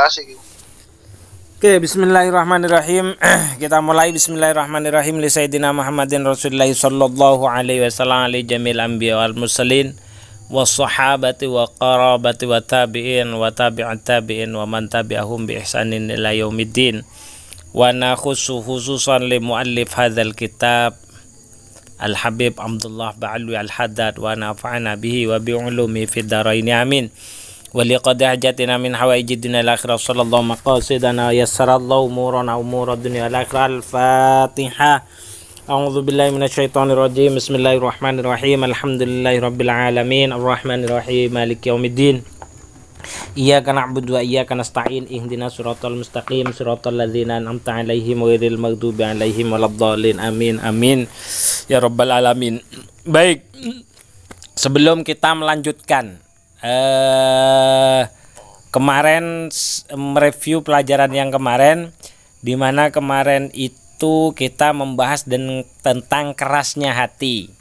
kasih. Oke, bismillahirrahmanirrahim. Kita mulai. Bismillahirrahmanirrahim. Li Sayyidina Muhammadin Rasulullah sallallahu alaihi wasallam ali jamil anbiya wal mursalin wassahabati wa qarabati wa tabi'in wa tabi'at tabi'in wa man tabi'ahum bi ihsanin ila yaumiddin. Wa nakhussu khususan li muallif hadzal kitab Al-Habib Abdullah Ba'alwi Al-Haddad wa nafa'ana bihi wa bi ulumi fid dharain amin. Wa liqad hajatina min hawaijidina al-akhirah sallallahu maqasidana yassarallahu umurana umurad dunya al-akhirah. Al-Fatihah. A'udzu billahi minasyaitonir rajim. Bismillahirrahmanirrahim. Alhamdulillahirabbil alamin. Arrahmanirrahim. Maliki yaumiddin. Iyyaka na'budu wa iyyaka nasta'in. Ihdinas siratal mustaqim, siratal ladzina an'amta 'alaihim ghairil maghdubi 'alaihim waladdallin. Amin amin ya rabbal alamin. Baik. Sebelum kita melanjutkan kemarin mereview pelajaran yang kemarin, di mana kemarin itu kita membahas tentang kerasnya hati.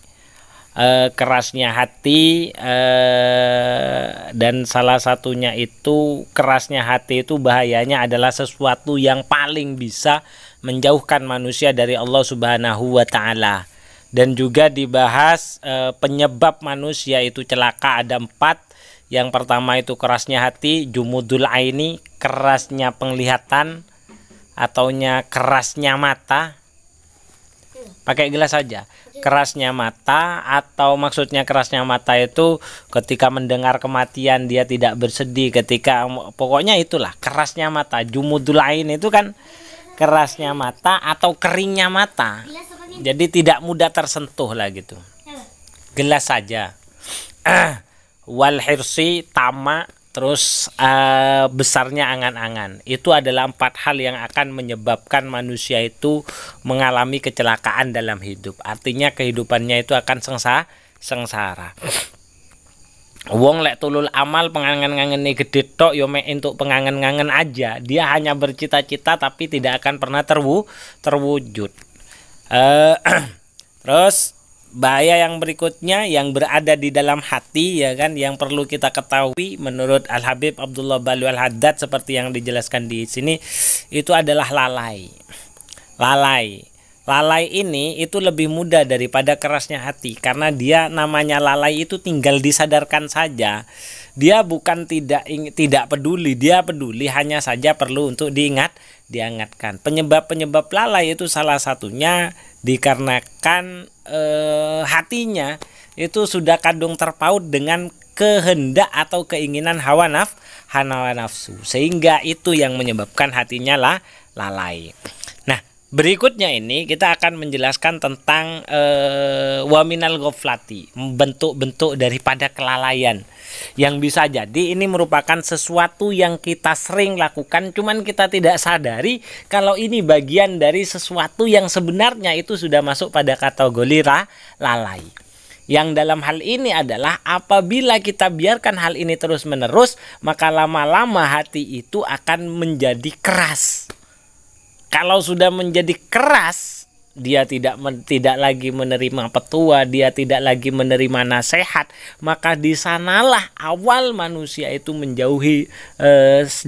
Kerasnya hati, dan salah satunya itu kerasnya hati itu bahayanya adalah sesuatu yang paling bisa menjauhkan manusia dari Allah Subhanahu wa Ta'ala. Dan juga dibahas penyebab manusia itu celaka ada 4. Yang pertama itu kerasnya hati, jumudul aini, kerasnya penglihatan, ataunya kerasnya mata. Pakai gelas saja. Kerasnya mata, atau maksudnya kerasnya mata itu ketika mendengar kematian dia tidak bersedih, ketika pokoknya itulah kerasnya mata. Jumudul ain itu kan kerasnya mata atau keringnya mata. Jadi tidak mudah tersentuh lah gitu. Gelas saja. Wal hirsi, tamak, terus besarnya angan-angan. Itu adalah 4 hal yang akan menyebabkan manusia itu mengalami kecelakaan dalam hidup. Artinya kehidupannya itu akan sengsara. Wong lek tulul amal pengangen-ngangene gede tok yo mek entuk pengangen-ngangen aja. Dia hanya bercita-cita tapi tidak akan pernah terwujud. Terus bahaya yang berikutnya yang berada di dalam hati, ya kan, yang perlu kita ketahui menurut Al-Habib Abdullah Ba'alwi Al-Haddad seperti yang dijelaskan di sini, itu adalah lalai. Lalai ini itu lebih mudah daripada kerasnya hati, karena dia namanya lalai itu tinggal disadarkan saja. Dia bukan tidak peduli, dia peduli, hanya saja perlu untuk diingatkan. Penyebab lalai itu salah satunya dikarenakan hatinya itu sudah kadung terpaut dengan kehendak atau keinginan hawa nafsu, sehingga itu yang menyebabkan hatinya lalai. Nah, berikutnya ini kita akan menjelaskan tentang waminal ghaflati, bentuk-bentuk daripada kelalaian yang bisa jadi ini merupakan sesuatu yang kita sering lakukan, cuman kita tidak sadari kalau ini bagian dari sesuatu yang sebenarnya itu sudah masuk pada kategori lalai. Yang dalam hal ini adalah apabila kita biarkan hal ini terus-menerus, maka lama-lama hati itu akan menjadi keras. Kalau sudah menjadi keras, dia tidak lagi menerima petua, dia tidak lagi menerima nasihat, maka di sanalah awal manusia itu menjauhi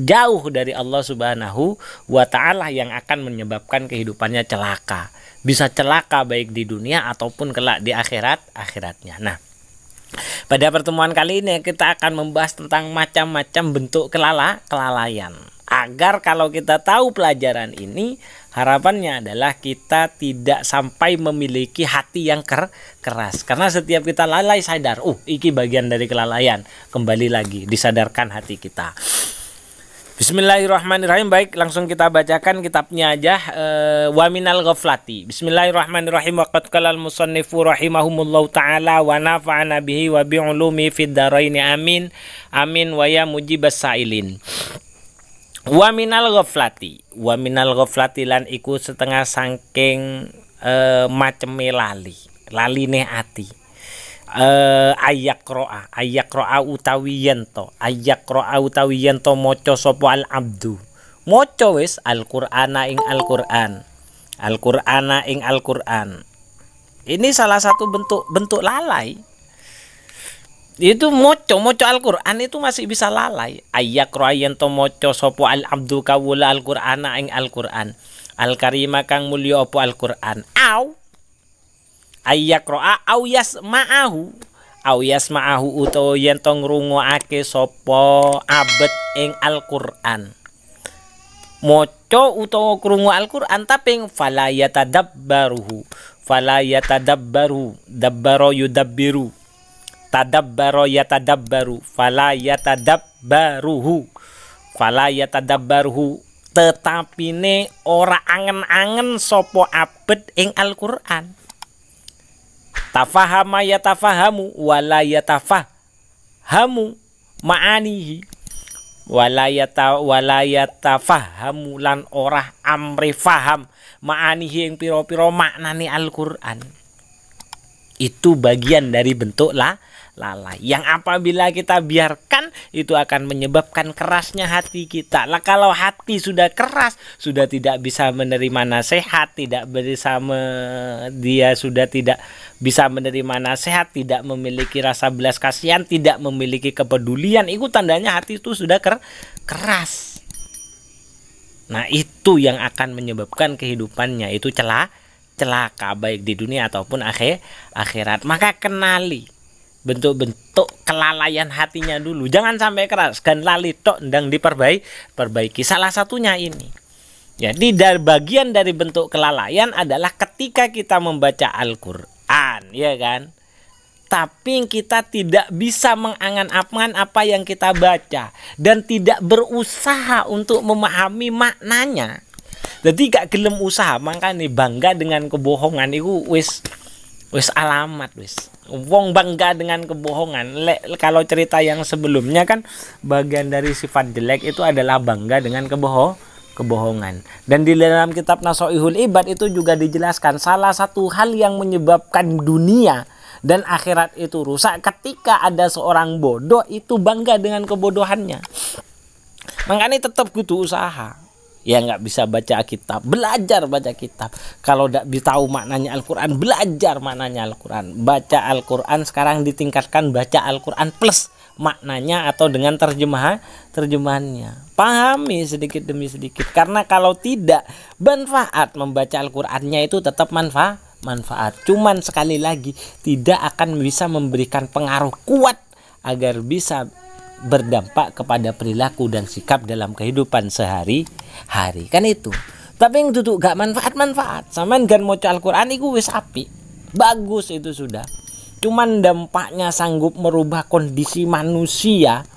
jauh dari Allah Subhanahu wa Ta'ala, yang akan menyebabkan kehidupannya celaka. Bisa celaka baik di dunia ataupun kelak di akhiratnya. Nah, pada pertemuan kali ini kita akan membahas tentang macam-macam bentuk kelalaian. Agar kalau kita tahu pelajaran ini, harapannya adalah kita tidak sampai memiliki hati yang keras. Karena setiap kita lalai sadar, iki bagian dari kelalaian. Kembali lagi disadarkan hati kita. Bismillahirrahmanirrahim. Baik, langsung kita bacakan kitabnya aja. Waminal ghaflati. Bismillahirrahmanirrahim. Waqad qalal musannifu rahimahumullahu ta'ala wa nafa'ana bihi wa bi'ulumi fid dharain amin. Amin wa ya mujibas sa'ilin. Wa minal ghaflati lan iku setengah sangking maceme laline ati. Ayakroa utawi yento maca sapa al abdu, maca wis Al-Qur'ana ing Al-Qur'an. Ini salah satu bentuk lalai. Itu moco Al-Qur'an itu masih bisa lalai. Ayakra yen to moco sapa al abdu kawula Al-Qur'ana ing Al-Qur'an. Al-karima kang mulya apa Al-Qur'an. Ayakra au yasma'ahu. Au yasma'ahu utawa yen to ngrungokake sapa abet ing Al-Qur'an. Moco utawa krungu Al-Qur'an tapi fala yatadabbaruhu. Fala yatadabbaru. Dabbara yudabbiru. Tadabbaro yatadabbaru fala yatadabbaruhu tetapine ora angen-angen sapa abet ing Al-Qur'an. Tafahama yatafahamu wala yatafahamu ma'anihi wala yatafahamu lan ora amri faham ma'anihi ing pira-pira maknane Al-Qur'an. Itu bagian dari bentuk lalai yang apabila kita biarkan itu akan menyebabkan kerasnya hati kita. Lah kalau hati sudah keras, sudah tidak bisa menerima nasihat, dia sudah tidak bisa menerima nasihat, tidak memiliki rasa belas kasihan, tidak memiliki kepedulian, itu tandanya hati itu sudah keras. Nah, itu yang akan menyebabkan kehidupannya itu celaka baik di dunia ataupun akhirat. Maka kenali bentuk-bentuk kelalaian hatinya dulu. Jangan sampai keras, kan lali tok ndang diperbaiki. Salah satunya ini. Jadi bagian dari bentuk kelalaian adalah ketika kita membaca Al-Qur'an, ya kan? Tapi kita tidak bisa mengangan-angan apa yang kita baca dan tidak berusaha untuk memahami maknanya. Jadi gak gelem usaha, makanya bangga dengan kebohongan itu wis alamat wis. Wong bangga dengan kebohongan. Kalau cerita yang sebelumnya kan bagian dari sifat jelek itu adalah bangga dengan kebohongan. Dan di dalam kitab Nasha'ihul Ibad itu juga dijelaskan salah satu hal yang menyebabkan dunia dan akhirat itu rusak ketika ada seorang bodoh itu bangga dengan kebodohannya. Makanya tetap butuh usaha. Ya nggak bisa baca kitab, belajar baca kitab. Kalau tidak tahu maknanya Al-Quran, belajar maknanya Al-Quran. Baca Al-Quran sekarang ditingkatkan baca Al-Quran plus maknanya atau dengan terjemahannya. Pahami sedikit demi sedikit. Karena kalau tidak, manfaat membaca Al-Qurannya itu tetap manfaat. Cuman sekali lagi tidak akan bisa memberikan pengaruh kuat agar bisa berdampak kepada perilaku dan sikap dalam kehidupan sehari-hari. Kan itu. Tapi yang duduk gak manfaat. Saman gan maca Al-Qur'an iku wis apik. Bagus itu sudah. Cuman dampaknya sanggup merubah kondisi manusia.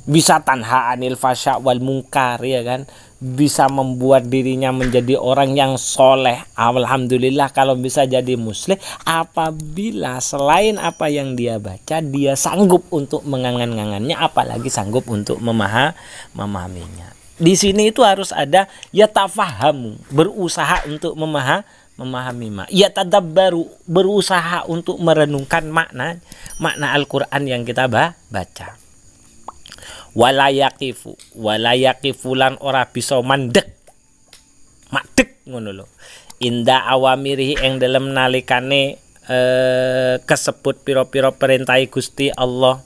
Bisa tanha anil fasya wal munkar, ya kan? Bisa membuat dirinya menjadi orang yang soleh. Alhamdulillah kalau bisa jadi muslim apabila selain apa yang dia baca dia sanggup untuk mengangan-angannya, apalagi sanggup untuk memahaminya. Di sini itu harus ada yatafahamu, berusaha untuk memahami. Yatadabbaru, berusaha untuk merenungkan makna Al-Qur'an yang kita baca. Walayakifu lan ora bisa mandek ngono lho inda awamirihi ing dalem nalikane kesebut pira-pira perintah Gusti Allah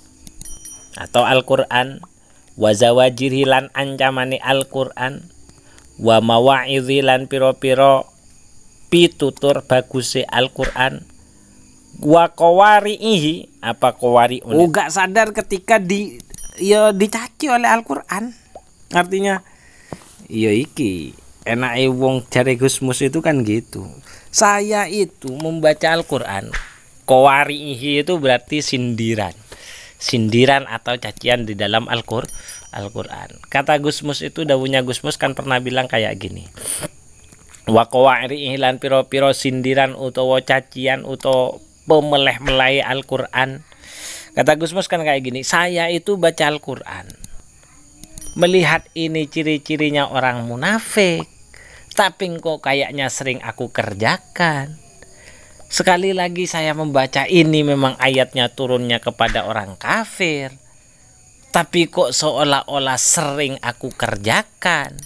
atau Al-Qur'an, wa zawajirhi lan ancamane Al-Qur'an, wa mawa'idhi lan pira-pira pitutur baguse Al-Qur'an, wa qawarihi apa qawari gak sadar ketika dicaci oleh Al-Qur'an. Artinya ya iki enake wong jare Gusmus itu kan gitu. Saya itu membaca Al-Qur'an, qawarihi itu berarti sindiran atau cacian di dalam Al-Qur'an. Kata Gusmus itu, dawuhnya Gusmus kan pernah bilang kayak gini, wa qawarihi lan pira-pira sindiran utawa cacian utawa pemeleh-meleh Al-Qur'an. Kata Gusmus kan kayak gini, saya itu baca Al-Qur'an, melihat ini ciri-cirinya orang munafik, tapi kok kayaknya sering aku kerjakan. Sekali lagi saya membaca ini memang ayatnya turunnya kepada orang kafir, tapi kok seolah-olah sering aku kerjakan.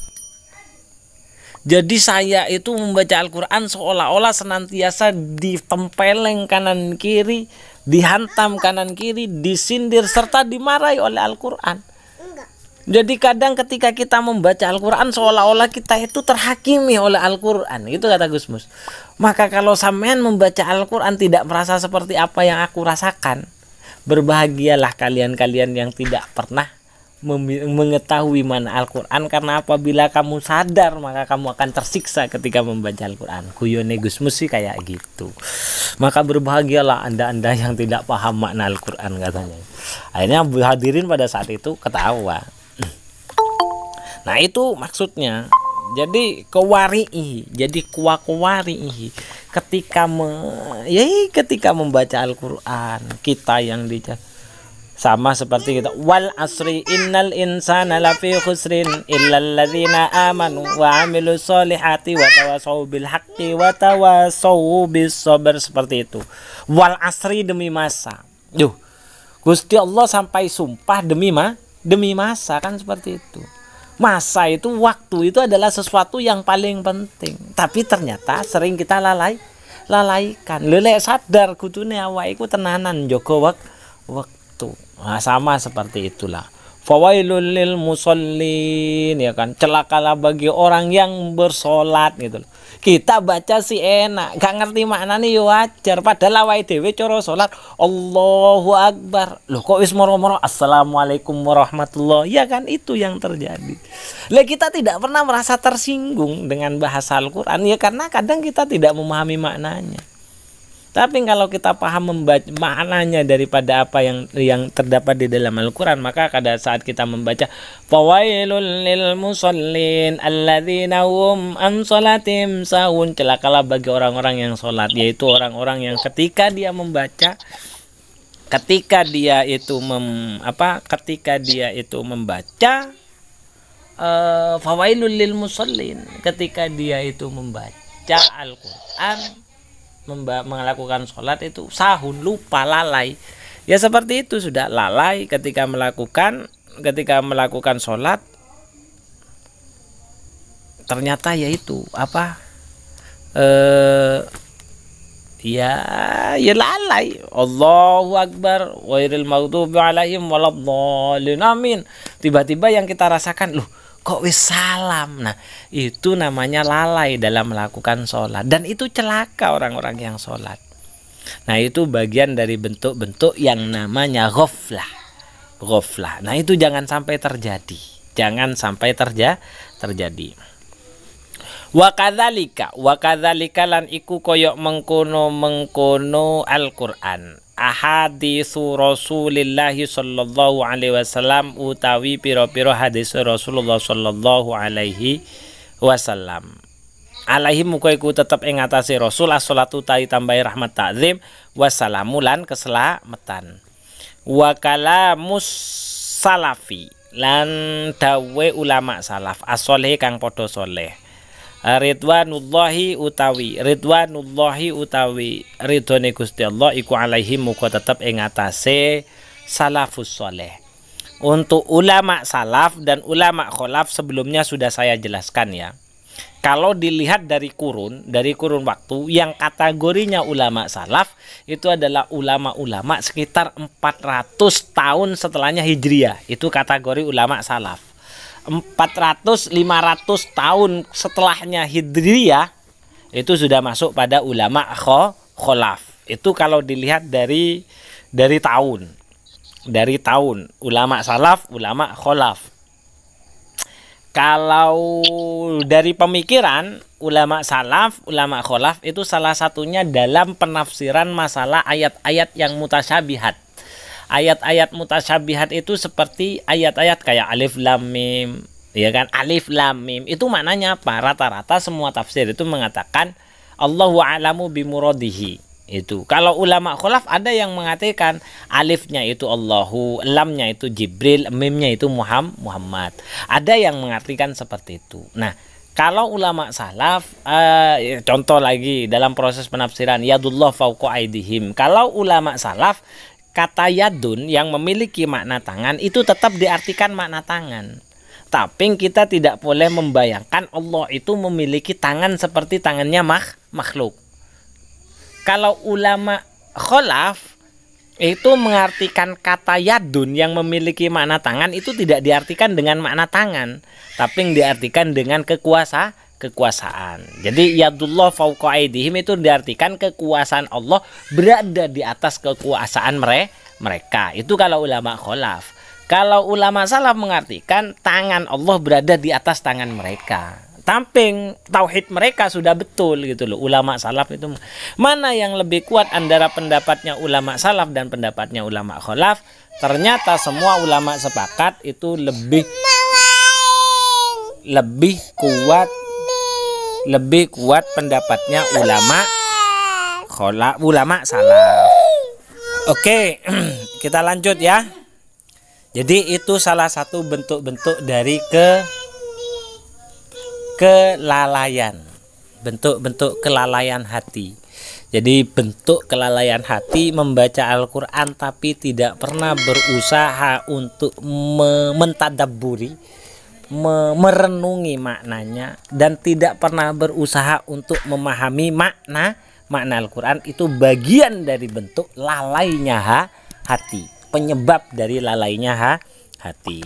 Jadi saya itu membaca Al-Qur'an seolah-olah senantiasa ditempeleng kanan kiri dihantam kanan kiri, disindir serta dimarahi oleh Al-Quran. Jadi kadang ketika kita membaca Al-Quran seolah-olah kita itu terhakimi oleh Al-Quran. Itu kata Gus Mus. Maka kalau sampean membaca Al-Quran tidak merasa seperti apa yang aku rasakan, berbahagialah kalian-kalian yang tidak pernah mengetahui mana Al-Quran. Karena apabila kamu sadar maka kamu akan tersiksa ketika membaca Al-Quran. Guyone Gus Mus sih kayak gitu. Maka berbahagialah anda-anda yang tidak paham makna Al-Quran katanya. Akhirnya hadirin pada saat itu ketawa. Nah itu maksudnya. Jadi kewari'i, jadi kuwari'i ketika ketika membaca Al-Qur'an kita yang sama seperti kita, wal asri innal insana lafi khusrin illal ladzina amanu wa amilus solihati wa tawassaw bil haqqi wa tawassaw bis sabr, seperti itu. Wal asri, demi masa. Gusti Allah sampai sumpah demi masa, kan seperti itu. Masa itu, waktu itu adalah sesuatu yang paling penting. Tapi ternyata sering kita lalaikan. Lelek sadar kudune awak iku tenanan njogo waktu. Nah, sama seperti itulah. Fawailul lil musallin, ya kan, celakalah bagi orang yang bersolat gitu loh. Kita baca sih enak, gak ngerti maknanya ya wajar. Padahal awake dhewe cara salat Allahu Akbar. Loh kok wis moro-moro Assalamualaikum warahmatullahi, ya kan, itu yang terjadi. Lah kita tidak pernah merasa tersinggung dengan bahasa Al-Qur'an ya karena kadang kita tidak memahami maknanya. Tapi kalau kita paham membaca maknanya daripada apa yang terdapat di dalam Al-Quran, maka pada saat kita membaca fawailul lil musallin alladzina hum an sholatim sahun, celakalah bagi orang-orang yang sholat, yaitu orang-orang yang ketika dia membaca, ketika dia itu membaca fawailul lil musallin, ketika dia itu membaca Al-Quran, melakukan sholat itu sahun, lupa, lalai. Ya seperti itu, sudah lalai ketika melakukan sholat. Ternyata yaitu ya lalai. Allahu Akbar ghairil maghdubi alaihim waladdallin, amin. Tiba-tiba yang kita rasakan, loh kok wis salam. Nah itu namanya lalai dalam melakukan sholat, dan itu celaka orang-orang yang sholat. Nah itu bagian dari bentuk-bentuk yang namanya ghaflah. Nah itu jangan sampai terjadi, terjadi. Wa kadzalika lan iku koyok mengkono Al-Qur'an, ahaditsu Rasulillahi sallallahu alaihi wasallam, utawi piro-piro hadis Rasulullah sallallahu alaihi wasallam. Alaihi muka iku tetep ing atase Rasul as-shalatu ta'i tambahi rahmat ta'zim wassalamu lan keselamatan. Wa kalamus salafi lan dawe ulama salaf as-shalih kang padha saleh. Ridwanullahi utawi ridhone Gusti Allah iku alaihi muga tetep ing atase salafus saleh. Untuk ulama salaf dan ulama kholaf sebelumnya sudah saya jelaskan ya. Kalau dilihat dari kurun waktu yang kategorinya ulama salaf itu adalah ulama-ulama sekitar 400 tahun setelahnya Hijriah, itu kategori ulama salaf. 400-500 tahun setelahnya Hijriah itu sudah masuk pada ulama kholaf. Itu kalau dilihat dari tahun ulama salaf, ulama kholaf. Kalau dari pemikiran ulama salaf, ulama kholaf itu salah satunya dalam penafsiran masalah ayat-ayat yang mutasyabihat. Ayat-ayat mutasyabihat itu seperti ayat-ayat kayak alif lam mim, ya kan? Alif lam mim itu maknanya apa? Rata-rata semua tafsir itu mengatakan Allahu a'lamu bimuradihi. Itu. Kalau ulama kholaf ada yang mengatakan alifnya itu Allahu, lamnya itu Jibril, mimnya itu Muhammad. Ada yang mengartikan seperti itu. Nah, kalau ulama salaf, contoh lagi dalam proses penafsiran yadullah fauqa aidihim. Kalau ulama salaf, kata yadun yang memiliki makna tangan itu tetap diartikan makna tangan. Tapi kita tidak boleh membayangkan Allah itu memiliki tangan seperti tangannya makhluk. Kalau ulama kholaf itu mengartikan kata yadun yang memiliki makna tangan itu tidak diartikan dengan makna tangan, tapi yang diartikan dengan kekuasaan. Jadi yadullah fauqa aydihim itu diartikan kekuasaan Allah berada di atas kekuasaan mereka. Itu kalau ulama kholaf. Kalau ulama salaf mengartikan tangan Allah berada di atas tangan mereka. Tamping tauhid mereka sudah betul gitu loh. Ulama salaf itu mana yang lebih kuat antara pendapatnya ulama salaf dan pendapatnya ulama kholaf? Ternyata semua ulama sepakat itu lebih kuat pendapatnya ulama salaf. Oke, kita lanjut ya. Jadi itu salah satu bentuk-bentuk dari kelalaian, bentuk-bentuk kelalaian hati. Jadi bentuk kelalaian hati membaca Al-Quran tapi tidak pernah berusaha untuk mentadabburi, merenungi maknanya, dan tidak pernah berusaha untuk memahami makna Al-Quran. Itu bagian dari bentuk lalainya hati, penyebab dari lalainya hati.